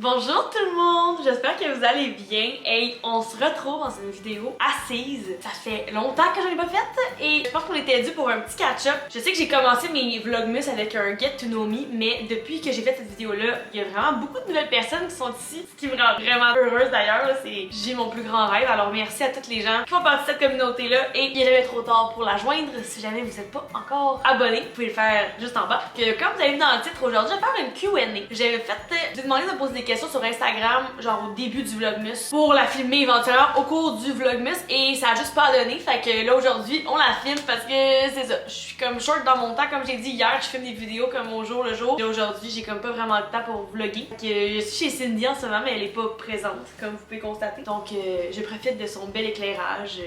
Bonjour tout le monde, j'espère que vous allez bien. Hey, on se retrouve dans une vidéo assise. Ça fait longtemps que j'en ai pas fait et je pense qu'on était dû pour un petit catch-up. Je sais que j'ai commencé mes vlogmas avec un Get to Know Me, mais depuis que j'ai fait cette vidéo-là, il y a vraiment beaucoup de nouvelles personnes qui sont ici, ce qui me rend vraiment heureuse d'ailleurs. J'ai mon plus grand rêve, alors merci à toutes les gens qui font partie de cette communauté-là et il n'est jamais trop tard pour la joindre. Si jamais vous n'êtes pas encore abonné, vous pouvez le faire juste en bas. Que comme vous avez vu dans le titre, aujourd'hui, je vais faire une Q&A. J'ai demandé de poser des questions sur Instagram, genre au début du vlogmas, pour la filmer éventuellement au cours du vlogmas et ça a juste pas donné. Fait que là aujourd'hui, on la filme parce que c'est ça. Je suis comme short dans mon temps, comme j'ai dit hier, je filme des vidéos comme au jour le jour. Et aujourd'hui, j'ai comme pas vraiment le temps pour vlogger. Fait que je suis chez Cindy en ce moment, mais elle est pas présente, comme vous pouvez constater. Donc je profite de son bel éclairage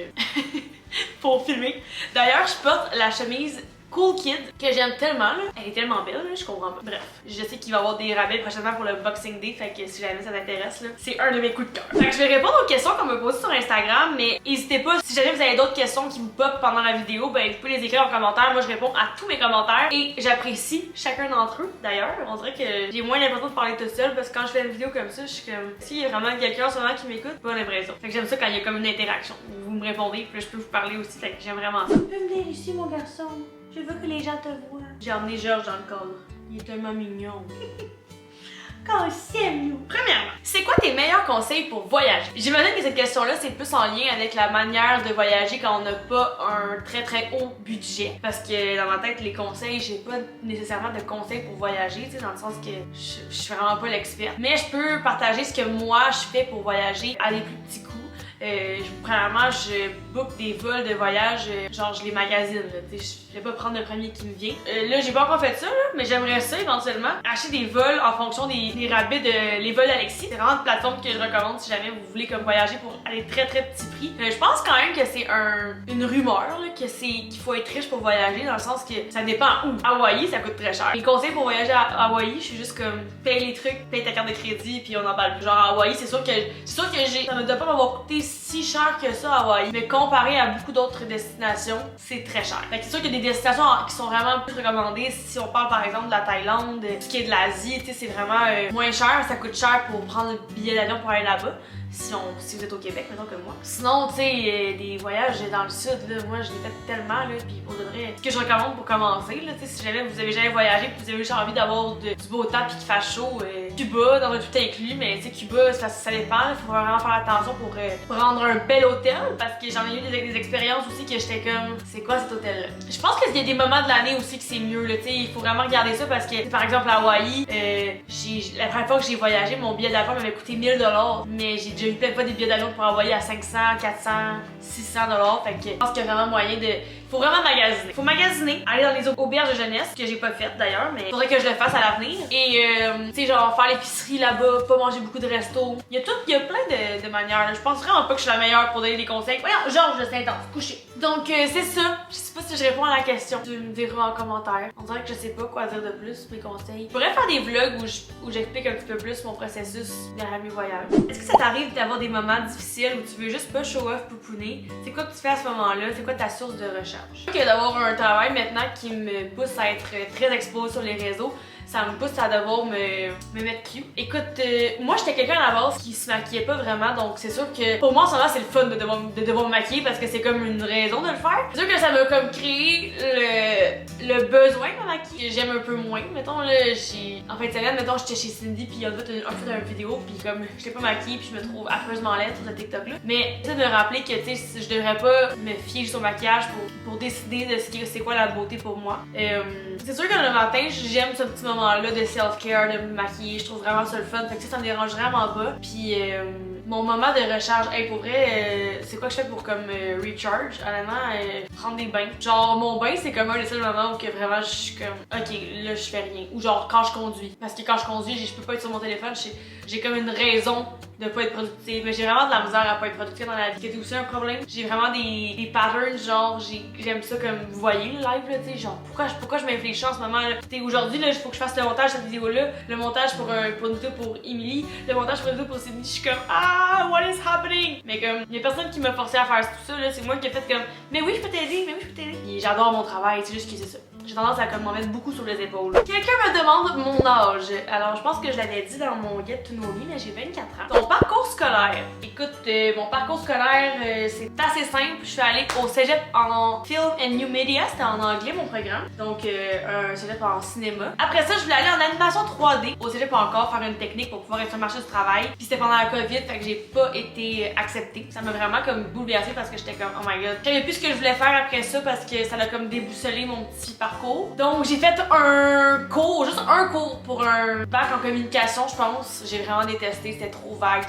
pour filmer. D'ailleurs, je porte la chemise Cool Kid, que j'aime tellement, là. Elle est tellement belle, là, je comprends pas. Bref, je sais qu'il va y avoir des rabais prochainement pour le Boxing Day, fait que si jamais ça t'intéresse, là, c'est un de mes coups de cœur. Fait que je vais répondre aux questions qu'on me pose sur Instagram, mais n'hésitez pas, si jamais vous avez d'autres questions qui vous pop pendant la vidéo, ben vous pouvez les écrire en commentaire. Moi, je réponds à tous mes commentaires et j'apprécie chacun d'entre eux. D'ailleurs, on dirait que j'ai moins l'impression de parler toute seule parce que quand je fais une vidéo comme ça, je suis comme, s'il y a vraiment quelqu'un en ce moment qui m'écoute, pas l'impression. Fait que j'aime ça quand il y a comme une interaction. Vous me répondez, puis là, je peux vous parler aussi, fait que j'aime vraiment ça. Tu peux venir ici, mon garçon. Je veux que les gens te voient. J'ai emmené Georges dans le cadre. Il est tellement mignon. Qu'on s'aime, nous! Premièrement, c'est quoi tes meilleurs conseils pour voyager? J'imagine que cette question-là, c'est plus en lien avec la manière de voyager quand on n'a pas un très haut budget. Parce que dans ma tête, les conseils, j'ai pas nécessairement de conseils pour voyager, tu sais, dans le sens que je suis vraiment pas l'expert. Mais je peux partager ce que moi, je fais pour voyager à des plus petits coûts. Premièrement, je book des vols de voyage, genre je les magasine, je vais pas prendre le premier qui me vient. Là, j'ai pas encore fait ça, là, mais j'aimerais ça éventuellement. Acheter des vols en fonction des rabais de les vols Alexis. C'est vraiment une plateforme que je recommande si jamais vous voulez comme voyager pour aller très petit prix. Je pense quand même que c'est une rumeur, là, qu'il faut être riche pour voyager, dans le sens que ça dépend où. Hawaï, ça coûte très cher. Les conseils pour voyager à Hawaï, je suis juste comme paye les trucs, paye ta carte de crédit, puis on en parle plus. Genre à Hawaï, c'est sûr que ça ne doit pas m'avoir coûté si cher que ça à Hawaï, mais comparé à beaucoup d'autres destinations, c'est très cher. Fait que c'est sûr qu'il y a des destinations qui sont vraiment plus recommandées. Si on parle par exemple de la Thaïlande, ce qui est de l'Asie, tu sais, c'est vraiment moins cher, ça coûte cher pour prendre le billet d'avion pour aller là-bas. Si vous êtes au Québec, mettons comme moi. Sinon, tu sais, des voyages dans le sud, là, moi je l'ai fait tellement, là, puis pour de vrai, ce que je recommande pour commencer, là, tu sais, si jamais vous avez jamais voyagé, puis vous avez juste envie d'avoir du beau temps puis qu'il fasse chaud, Cuba, dans un tout inclus, mais tu sais, Cuba, ça dépend, il faut vraiment faire attention pour prendre un bel hôtel, parce que j'en ai eu des expériences aussi que j'étais comme, c'est quoi cet hôtel-là? Je pense qu'il y a des moments de l'année aussi que c'est mieux, là, tu sais, il faut vraiment regarder ça parce que, par exemple, à Hawaï, la première fois que j'ai voyagé, mon billet d'avion m'avait coûté 1000$, mais j'ai déjà eu plein de fois des billets d'avion pour envoyer à 500, 400, 600$, fait que je pense qu'il y a vraiment moyen de... Faut vraiment magasiner. Faut magasiner, aller dans les auberges de jeunesse, que j'ai pas fait d'ailleurs, mais faudrait que je le fasse à l'avenir. Et tu sais, genre faire l'épicerie là-bas, pas manger beaucoup de restos. Il y a plein de manières. Là. Je pense vraiment pas que je suis la meilleure pour donner des conseils. Voyons, Georges, c'est intense, couché. Donc c'est ça. Je sais pas si je réponds à la question. Tu me diras en commentaire. On dirait que je sais pas quoi dire de plus, mes conseils. Je pourrais faire des vlogs où j'explique un petit peu plus mon processus derrière mes voyages. Est-ce que ça t'arrive d'avoir des moments difficiles où tu veux juste pas show off pouponner? C'est quoi que tu fais à ce moment-là? C'est quoi ta source de recherche? Que d'avoir un travail maintenant qui me pousse à être très exposée sur les réseaux, ça me pousse à devoir me mettre cute. Écoute, moi j'étais quelqu'un à la base qui se maquillait pas vraiment, donc c'est sûr que pour moi en ce moment c'est le fun de devoir me maquiller parce que c'est comme une raison de le faire. C'est sûr que ça m'a comme créé le besoin de me maquiller. J'aime un peu moins. Mettons là, en fin de semaine, mettons j'étais chez Cindy puis on a fait une vidéo puis comme j'étais pas maquillée puis je me trouve affreusement laide sur ce TikTok là. Mais tu sais de me rappeler que tu sais je devrais pas me fier sur le maquillage pour décider de c'est quoi la beauté pour moi. C'est sûr que le matin j'aime ce petit moment là de self-care, de me maquiller, je trouve vraiment ça le fun, fait que ça me dérange vraiment pas. Puis mon moment de recharge, hey, pour vrai, c'est quoi que je fais pour comme recharge? Honnêtement, prendre des bains. Genre mon bain c'est comme un des seuls moments où que vraiment je suis comme ok là je fais rien. Ou genre quand je conduis. Parce que quand je conduis, je peux pas être sur mon téléphone, j'ai comme une raison de pas être productive. Mais j'ai vraiment de la misère à pas être productive dans la vie. C'est aussi un problème. J'ai vraiment des patterns, genre j'aime ça comme vous voyez le live là, tu sais, genre pourquoi je m'inflige en ce moment là. Aujourd'hui là, il faut que je fasse le montage de cette vidéo là, le montage pour une vidéo pour Emily, le montage pour une vidéo pour Cindy. Je suis comme ah what is happening? Mais comme il y a personne qui m'a forcé à faire tout ça là, c'est moi qui ai fait comme mais oui je peux t'aider, mais oui je peux t'aider. Et j'adore mon travail, c'est juste que c'est ça. j'ai tendance à comme m'en mettre beaucoup sur les épaules. Quelqu'un me demande mon âge. Alors je pense que je l'avais dit dans mon Get to Know Me, mais j'ai 24 ans. Ton parcours scolaire. Écoute, mon parcours scolaire, c'est assez simple. Je suis allée au cégep en Film and New Media, c'était en anglais mon programme. Donc un cégep en cinéma. Après ça, je voulais aller en animation 3D au cégep encore, faire une technique pour pouvoir être sur le marché du travail. Puis c'était pendant la COVID, fait que j'ai pas été acceptée. Ça m'a vraiment comme bouleversée parce que j'étais comme oh my god. Je savais plus ce que je voulais faire après ça parce que ça a comme déboussolé mon petit parcours. Donc j'ai fait un cours, juste un cours pour un bac en communication, je pense. J'ai vraiment détesté, c'était trop vague.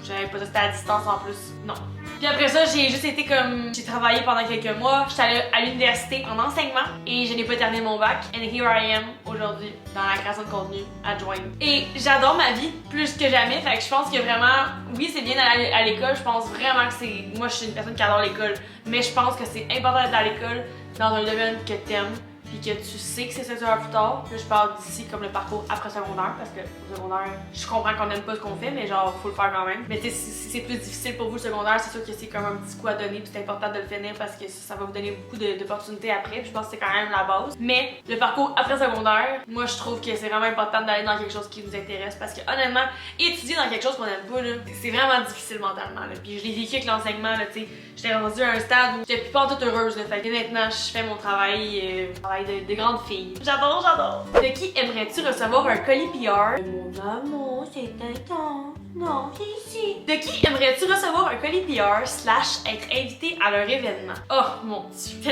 J'avais pas ça, c'était à distance en plus. Non. Puis après ça, j'ai juste été comme... J'ai travaillé pendant quelques mois. J'étais allée à l'université en enseignement et je n'ai pas terminé mon bac. And here I am aujourd'hui dans la création de contenu adjointe. Et j'adore ma vie plus que jamais. Fait que je pense que vraiment, oui, c'est bien d'aller à l'école. Je pense vraiment que c'est... Moi, je suis une personne qui adore l'école. Mais je pense que c'est important d'être à l'école dans un domaine que t'aimes. Puis que tu sais que c'est ça que tu vas faire plus tard. Là, je parle d'ici comme le parcours après secondaire, parce que au secondaire, je comprends qu'on n'aime pas ce qu'on fait, mais genre, faut le faire quand même. Mais tu sais, si c'est plus difficile pour vous le secondaire, c'est sûr que c'est comme un petit coup à donner, puis c'est important de le finir parce que ça va vous donner beaucoup d'opportunités après. Puis je pense que c'est quand même la base. Mais le parcours après secondaire, moi, je trouve que c'est vraiment important d'aller dans quelque chose qui nous intéresse parce que honnêtement, étudier dans quelque chose qu'on n'aime pas, là, c'est vraiment difficile mentalement. Là. Puis je l'ai vécu avec l'enseignement, là, tu sais. J'étais rendue à un stade où j'étais plus pas toute heureuse. Là. Fait que maintenant, je fais mon travail, de grandes filles. J'adore, j'adore! De qui aimerais-tu recevoir un colis PR? Mon amour, c'est intense. Non, c'est ici. De qui aimerais-tu recevoir un colis PR / être invité à leur événement? Oh mon dieu,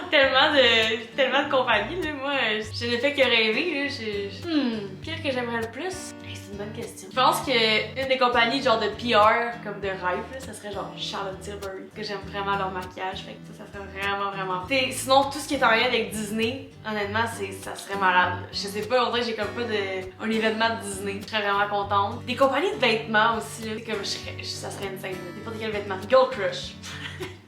tellement de compagnie, là. Moi, je ne fais que rêver, là. Quel que j'aimerais le plus? C'est une bonne question. Je pense que une des compagnies genre de PR comme de rêve, là, ça serait genre Charlotte Tilbury, que j'aime vraiment leur maquillage, fait que ça serait vraiment. Sinon tout ce qui est en lien avec Disney, honnêtement, ça serait malade. Je sais pas, on dirait que j'ai comme pas un événement de Disney. Je serais vraiment contente. Des compagnies de vêtements aussi, là, c'est comme ça serait une scène. N'importe quel vêtement. Girl Crush.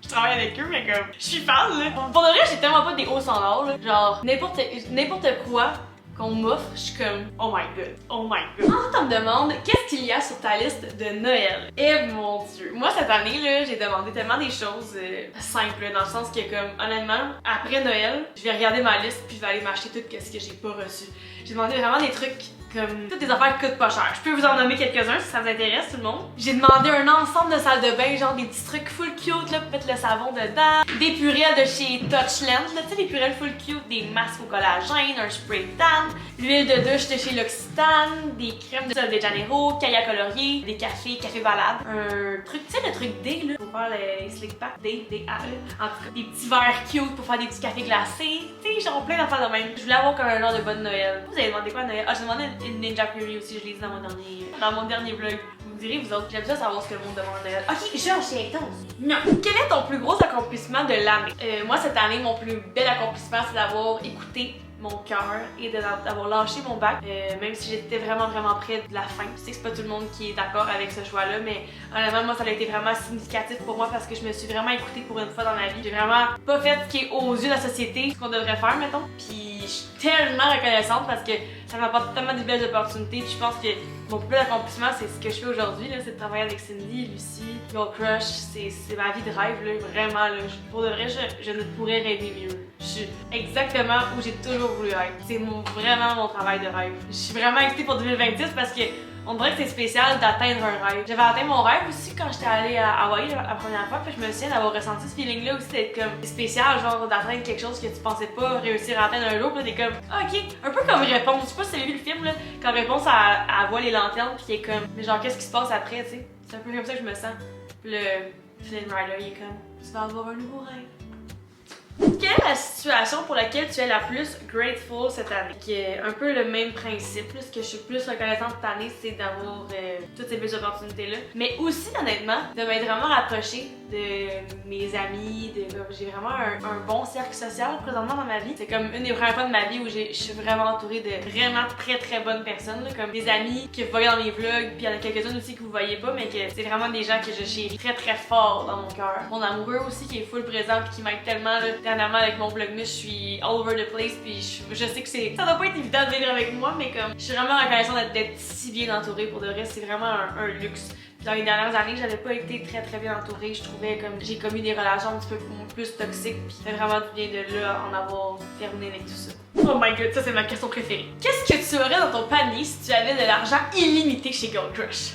Je travaille avec eux, mais comme je suis fan là. Pour de vrai, j'ai tellement pas des hauts standards là. Genre n'importe quoi qu'on m'offre, je suis comme oh my god. Ensuite, on me demande qu'est-ce qu'il y a sur ta liste de Noël. Et mon dieu, moi cette année là, j'ai demandé tellement des choses simples dans le sens que comme honnêtement, après Noël, je vais regarder ma liste puis je vais aller m'acheter tout ce que j'ai pas reçu. J'ai demandé vraiment des trucs comme toutes des affaires qui coûtent pas cher. Je peux vous en nommer quelques-uns si ça vous intéresse tout le monde. J'ai demandé un ensemble de salles de bain, genre des petits trucs full cute là, pour mettre le savon dedans, des purelles de chez Touchland, là, tu sais des purelles full cute, des masques au collagène, un spray tan, l'huile de douche de chez L'Occitane, des crèmes de Sol de Janeiro, Kaya colorier, des café balade, un truc, tu sais le truc D là, pour faire les slick pack, D-A-E, en tout cas, des petits verres cute pour faire des petits cafés glacés, tu sais genre plein d'affaires de même. Je voulais avoir comme un genre de bonne Noël. Vous avez demandé quoi à Noël? Ah, j'ai demandé une Ninja Fury aussi, je l'ai dit dans mon dernier vlog. Vous me direz, vous autres, j'aime ça savoir ce que le monde demande à Noël. Ok, Georges, c'est intense. Non. Quel est ton plus gros accomplissement de l'année? Moi, cette année, mon plus bel accomplissement, c'est d'avoir écouté mon cœur et d'avoir lâché mon bac, même si j'étais vraiment près de la fin. Je sais que c'est pas tout le monde qui est d'accord avec ce choix-là, mais honnêtement, moi, ça a été vraiment significatif pour moi parce que je me suis vraiment écoutée pour une fois dans ma vie. J'ai vraiment pas fait ce qui est aux yeux de la société, ce qu'on devrait faire, mettons. Puis je suis tellement reconnaissante parce que ça m'apporte tellement de belles opportunités. Puis je pense que mon plus bel accomplissement, c'est ce que je fais aujourd'hui, c'est de travailler avec Cindy, Lucie, Girl Crush. C'est ma vie de rêve, là, vraiment. Là. Pour de vrai, je ne pourrais rêver mieux. Je suis exactement où j'ai toujours voulu être. C'est vraiment mon travail de rêve. Je suis vraiment excitée pour 2026 parce que on dirait que c'est spécial d'atteindre un rêve. J'avais atteint mon rêve aussi quand j'étais allée à Hawaï la première fois, puis je me souviens d'avoir ressenti ce feeling-là aussi d'être comme spécial, genre d'atteindre quelque chose que tu pensais pas réussir à atteindre un jour, puis t'es comme ok, un peu comme Réponse. Je sais pas si vous avez vu le film là, quand Réponse elle voit les lanternes, puis elle est comme mais genre qu'est-ce qui se passe après, tu sais. C'est un peu comme ça que je me sens. Puis le Flynn Rider il est comme tu vas avoir un nouveau rêve. Quelle est la situation pour laquelle tu es la plus grateful cette année? Qui est un peu le même principe. Ce que je suis plus reconnaissante cette année, c'est d'avoir toutes ces belles opportunités-là. Mais aussi, honnêtement, de m'être vraiment rapprochée de mes amis. J'ai vraiment un bon cercle social présentement dans ma vie. C'est comme une des premières fois de ma vie où je suis vraiment entourée de vraiment très bonnes personnes. Là, comme des amis que vous voyez dans mes vlogs, puis il y en a quelques-unes aussi que vous voyez pas, mais que c'est vraiment des gens que je chéris très fort dans mon cœur. Mon amoureux aussi qui est full présent puis qui m'aide tellement. Là, clairement avec mon vlogmas, je suis all over the place, puis je sais que ça doit pas être évident de vivre avec moi, mais comme je suis vraiment reconnaissante d'être si bien entourée. Pour de vrai, c'est vraiment un luxe. Puis dans les dernières années, j'avais pas été très bien entourée. Je trouvais comme j'ai commis des relations un petit peu plus toxiques, puis ça fait vraiment du bien de là en avoir terminé avec tout ça. Oh my god, ça c'est ma question préférée. Qu'est-ce que tu aurais dans ton panier si tu avais de l'argent illimité chez Gold Crush?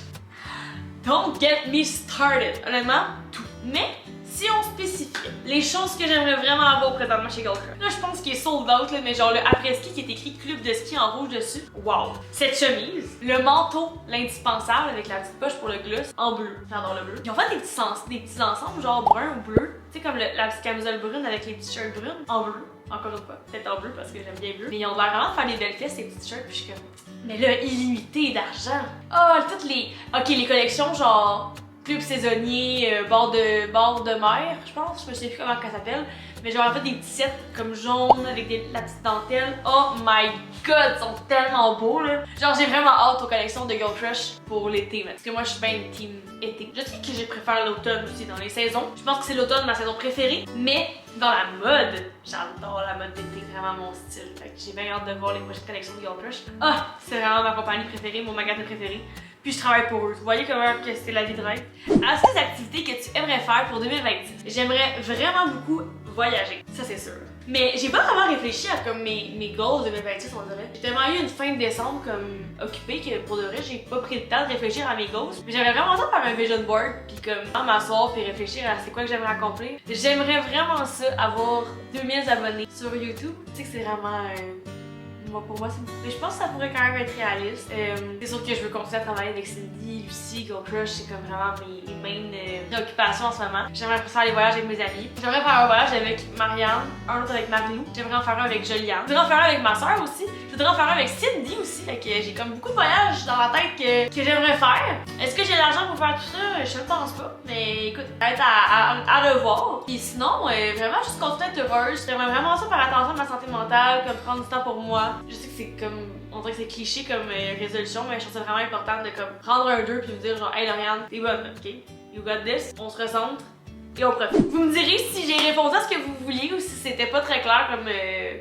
Don't get me started. Honnêtement, tout. Mais si on spécifiait les choses que j'aimerais vraiment avoir présentement chez Gold Crush. Là, je pense qu'il est sold out, là, mais genre le après-ski qui est écrit club de ski en rouge dessus. Wow! Cette chemise, le manteau, l'indispensable avec la petite poche pour le gloss en bleu. J'adore le bleu. Ils ont fait des petits ensembles genre brun ou bleu. Tu sais, comme la petite camisole brune avec les petits shirts brunes en bleu. Encore une fois, peut-être en bleu parce que j'aime bien bleu. Mais ils ont l'air vraiment de faire des belles fesses, ces petits shirts, puis je suis comme. Mais là, illimité d'argent. Oh, toutes les. Ok, les collections genre. Club saisonnier, bord de mer, je pense, je me sais plus comment ça s'appelle. Mais genre en fait des petits sets comme jaune avec la petite dentelle. Oh my god, ils sont tellement beaux là! Genre j'ai vraiment hâte aux collections de Gold Crush pour l'été, parce que moi je suis bien une team été. Je sais que je préfère l'automne aussi dans les saisons. Je pense que c'est l'automne ma saison préférée, mais dans la mode, j'adore la mode d'été, c'est vraiment mon style. Fait que j'ai bien hâte de voir les prochaines collections de Gold Crush. Ah, c'est vraiment ma compagnie préférée, mon magasin préféré. Puis je travaille pour eux. Vous voyez comment que c'est la vie de rêve? Alors, c'est des activités que tu aimerais faire pour 2026. J'aimerais vraiment beaucoup voyager, ça c'est sûr. Mais j'ai pas vraiment réfléchi à comme mes goals 2026, on dirait. J'ai tellement eu une fin de décembre comme occupée que pour de vrai, j'ai pas pris le temps de réfléchir à mes goals. Mais j'aimerais vraiment ça faire un vision board, puis comme m'asseoir puis réfléchir à c'est quoi que j'aimerais accomplir. J'aimerais vraiment ça, avoir 2000 abonnés sur YouTube. Tu sais que c'est vraiment pour moi, mais je pense que ça pourrait quand même être réaliste. C'est sûr que je veux continuer à travailler avec Cindy, Lucie, Gold Crush, c'est comme vraiment mes main préoccupations en ce moment. J'aimerais faire les voyages avec mes amis. J'aimerais faire un voyage avec Marianne, un autre avec Marilou. J'aimerais en faire un avec Joliane. Je voudrais en faire un avec ma soeur aussi. Je voudrais en faire un avec Cindy aussi. Fait que j'ai comme beaucoup de voyages dans la tête que j'aimerais faire. Est-ce que j'ai l'argent pour faire tout ça? Je ne pense pas. Mais écoute, peut-être à revoir. Puis sinon, vraiment juste continuer à être heureuse. J'aimerais vraiment ça faire attention à ma santé mentale, comme prendre du temps pour moi. Je sais que c'est comme, on dirait que c'est cliché comme résolution, mais je trouve ça vraiment important de comme prendre un 2 puis me dire genre, hey Lauriane, t'es bonne, ok? You got this, on se recentre et on profite. Vous me direz si j'ai répondu à ce que vous vouliez ou si c'était pas très clair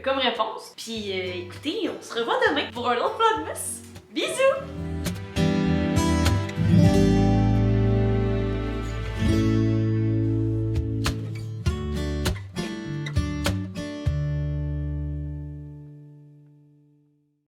comme réponse. Puis écoutez, on se revoit demain pour un autre vlogmas.